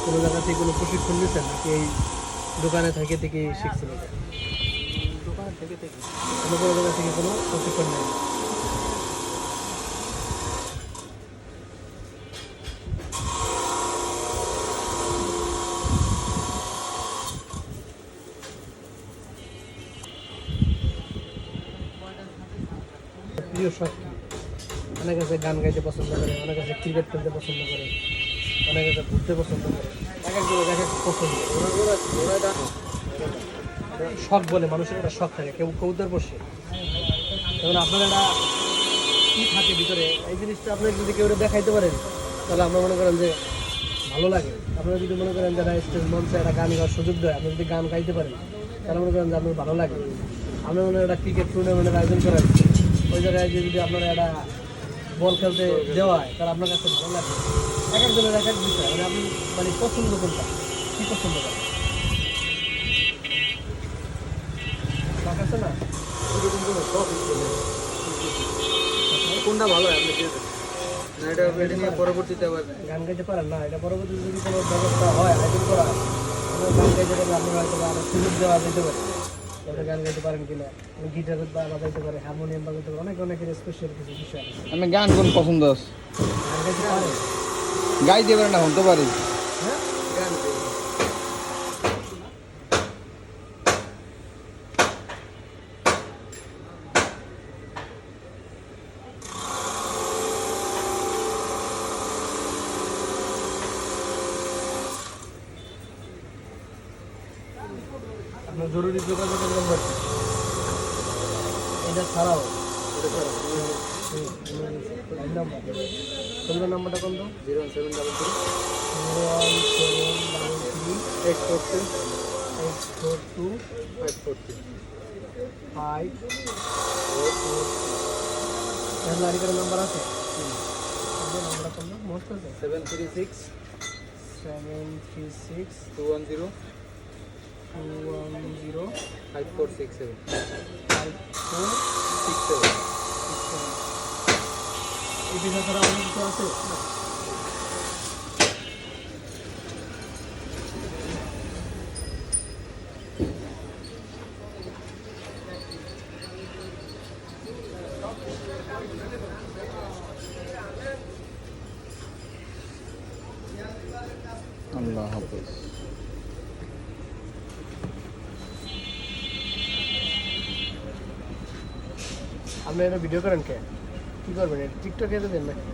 কোনো জায়গা থেকে কোনো প্রশিক্ষণ নিচ্ছেন নাকি এই দোকানে থেকে শিখছেন? দোকান থেকে কোনো কোনো জায়গা থেকে কোনো প্রশিক্ষণ নেই? প্রিয় শখ কি? অনেক আছে গান গাইতে পছন্দ করে, অনেক আছে ক্রিকেট খেলতে পছন্দ করে, অনেক আছে ঘুরতে পছন্দ করে, এক একজনের এক এক পছন্দ। শখ বলে মানুষের একটা শখ থাকে, কেউ কবুতর পোষে। যেমন আপনার একটা কি থাকে ভিতরে, এই জিনিসটা আপনার যদি কেউ দেখাইতে পারেন তাহলে আপনার মনে করেন যে ভালো লাগে। আপনারা যদি মনে করেন যারা স্টেজ মঞ্চে একটা গান গাওয়ার সুযোগ দেয়, আপনি যদি গান গাইতে পারেন তাহলে মনে করেন যে আপনার ভালো লাগে। আপনার মনে হয় একটা ক্রিকেট টুর্নামেন্টের আয়োজন করা হচ্ছে, ওই জায়গায় যদি আপনারা একটা বল খেলতে দেওয়া হয় তাহলে আপনার কাছে ভালো লাগে। এক একজনের এক এক বিষয়, মানে আপনি মানে পছন্দ কোনটা, কী পছন্দ করেন? শখ আছে না? কোনটা ভালো হয় আপনি দিয়ে দেন না, এটা এটা নিয়ে পরবর্তীতে আবার গান গাইতে পারেন না, এটা পরবর্তীতে যদি কোনো ব্যবস্থা হয়, আয়োজন করা হয়, আপনারা গান গাইতে পারলে আপনারা হয়তো আরও সুযোগ দেওয়া যেতে পারে। আপনি গান গাইতে পারেন কিনা, গিটার বাজাইতে পারে, হারমোনিয়াম বাজাইতে পারে, অনেকের স্পেশাল কিছু বিষয় আছে। আমি গান কোন পছন্দ আছে? গান গাইতে পারেন? গাইতে পারে না শুনতে পারি। হ্যাঁ, গান দিয়ে আপনার জরুরি যোগাযোগের নম্বর এটা ছাড়াও নাম্বার নাম্বারটা কোন তো? 01733 01733 842 842 543 5 লারিকার নাম্বার আছে? নাম্বারটা কোন মোস্ট আছে? 736 736 210 210 5467 5467। এই বিষয় ছাড়া অনেক কিছু আছে? আল্লাহ হাফেজ। আপনি এটা ভিডিও করেন কে? কী করবেন? এটা টিকটকে দেবেন নাকি?